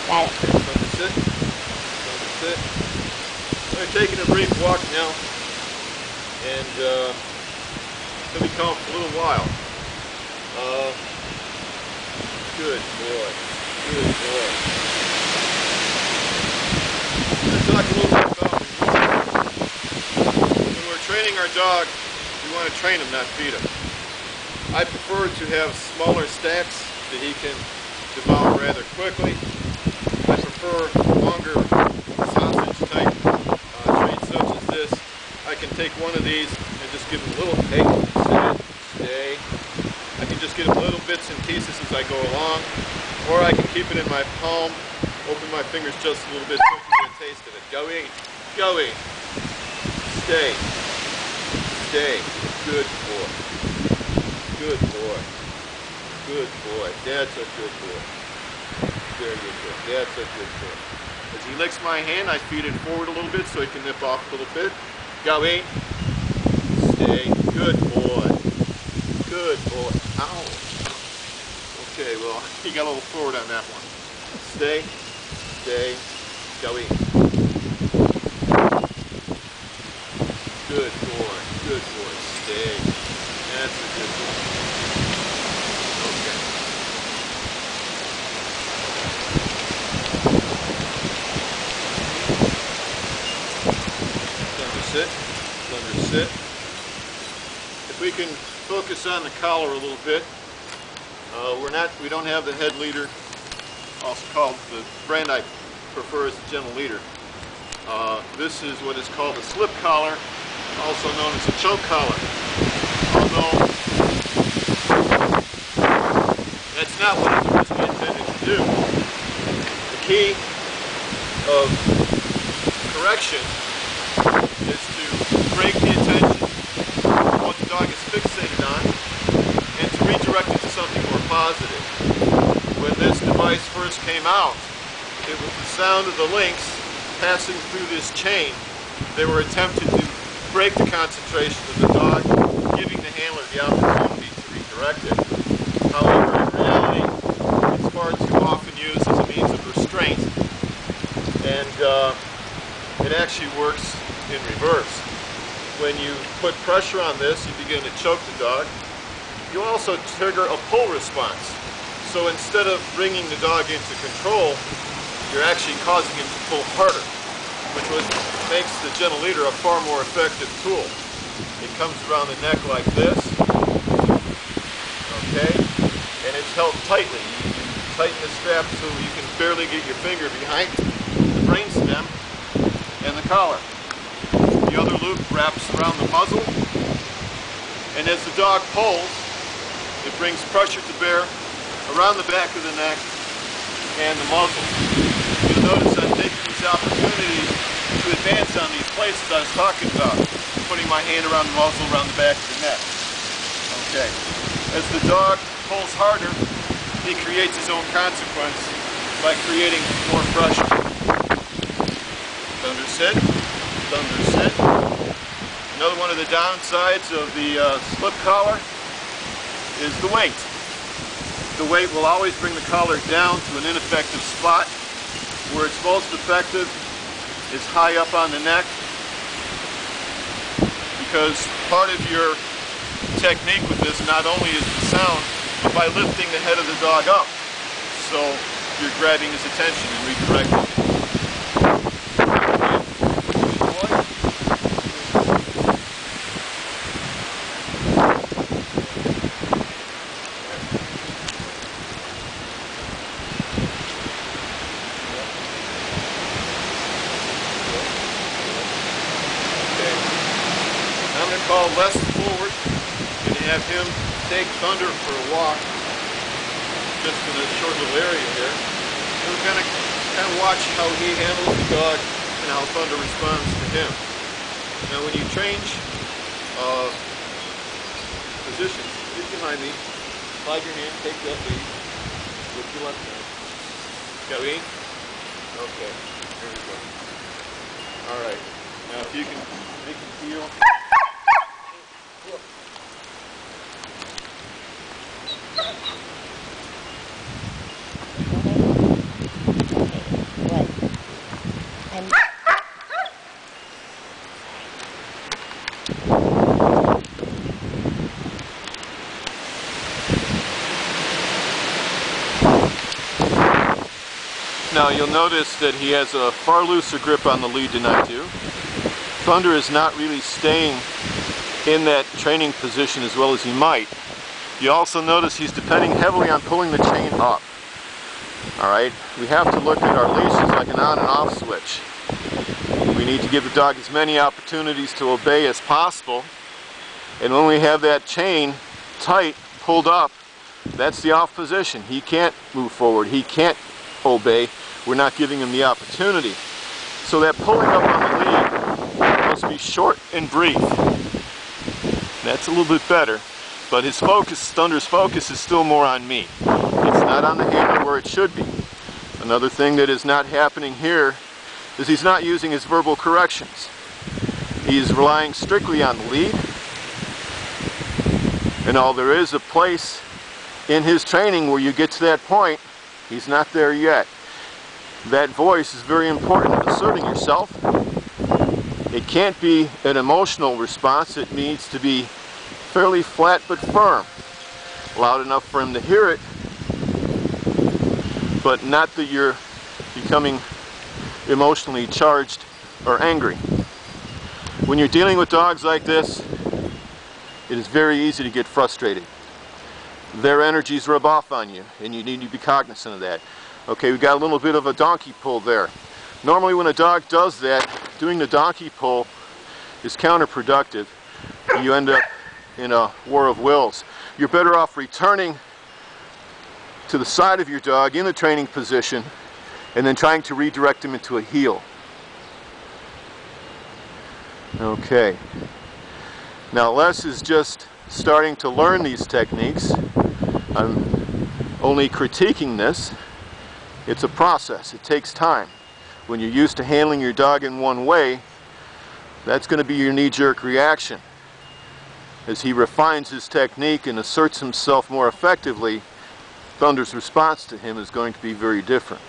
Got it. Thunder sit. Thunder sit. They're taking a brief walk now, and he'll be calm for a little while. Good boy. Good boy. I'm going to talk a little bit about when we're training our dog, we want to train him, not feed him. I prefer to have smaller stacks that he can devour rather quickly. I prefer longer sausage type treats such as this. I can take one of these and just give him a little, hey, sit, stay. I can just get him little bits and pieces as I go along, or I can keep it in my palm, open my fingers just a little bit so he can get a taste of it. Go eat, go eat, stay, stay, good boy, good boy, good boy, that's a good boy, very good boy, that's a good boy. As he licks my hand, I feed it forward a little bit so he can nip off a little bit. Go eat, stay, good boy. Good boy. Ow. Okay, well, he got a little forward on that one. Stay. Stay. Go eat. Good boy. Good boy. Stay. That's a good boy. Okay. Thunder sit. Thunder sit. If we can focus on the collar a little bit. We don't have the head leader, also called, the brand I prefer is the gentle leader. This is what is called a slip collar, also known as a choke collar. Although that's not what it's originally intended to do. The key of correction is to break the attention of what the dog is fixated on and to redirect it to something more positive. When this device first came out, it was the sound of the links passing through this chain. They were attempting to break the concentration of the dog, giving the handler the opportunity to redirect it. However, in reality, it's far too often used as a means of restraint, and it actually works in reverse. When you put pressure on this, you begin to choke the dog. You also trigger a pull response. So instead of bringing the dog into control, you're actually causing him to pull harder, which makes the gentle leader a far more effective tool. It comes around the neck like this, okay, and it's held tightly. Tighten the strap so you can barely get your finger behind the brain stem and the collar. The other loop wraps around the muzzle, and as the dog pulls, it brings pressure to bear around the back of the neck and the muzzle. You'll notice I'm taking these opportunities to advance on these places I was talking about, putting my hand around the muzzle, around the back of the neck. Okay. As the dog pulls harder, he creates his own consequence by creating more pressure. Thunder sit. Thunder sit. Another one of the downsides of the slip collar is the weight. The weight will always bring the collar down to an ineffective spot. Where it's most effective is high up on the neck, because part of your technique with this not only is the sound, but by lifting the head of the dog up. So you're grabbing his attention and redirecting it. Call less forward and have him take Thunder for a walk just in a short little area here. And we're going to kind of watch how he handles the dog and how Thunder responds to him. Now when you change positions, get behind me, slide your hand, take that lead with your left hand. Got me? Okay, here we go. Alright, now if you can make him feel. And now you'll notice that he has a far looser grip on the lead than I do. Thunder is not really staying in that training position as well as he might. You also notice he's depending heavily on pulling the chain up. Alright, we have to look at our leashes like an on and off switch. We need to give the dog as many opportunities to obey as possible, and when we have that chain tight, pulled up, that's the off position. He can't move forward, he can't obey, we're not giving him the opportunity. So that pulling up on the lead must be short and brief. That's a little bit better, but his focus, Thunder's focus, is still more on me. It's not on the handle where it should be. Another thing that is not happening here is he's not using his verbal corrections. He's relying strictly on the lead, and all there is a place in his training where you get to that point, he's not there yet. That voice is very important in asserting yourself. It can't be an emotional response, it needs to be fairly flat but firm. Loud enough for him to hear it, but not that you're becoming emotionally charged or angry. When you're dealing with dogs like this, it is very easy to get frustrated. Their energies rub off on you, and you need to be cognizant of that. Okay, we got a little bit of a donkey pull there. Normally when a dog does that, doing the donkey pull is counterproductive. You end up in a war of wills. You're better off returning to the side of your dog in the training position and then trying to redirect him into a heel. Okay. Now Les is just starting to learn these techniques. I'm only critiquing this. It's a process. It takes time. When you're used to handling your dog in one way, that's going to be your knee-jerk reaction. As he refines his technique and asserts himself more effectively, Thunder's response to him is going to be very different.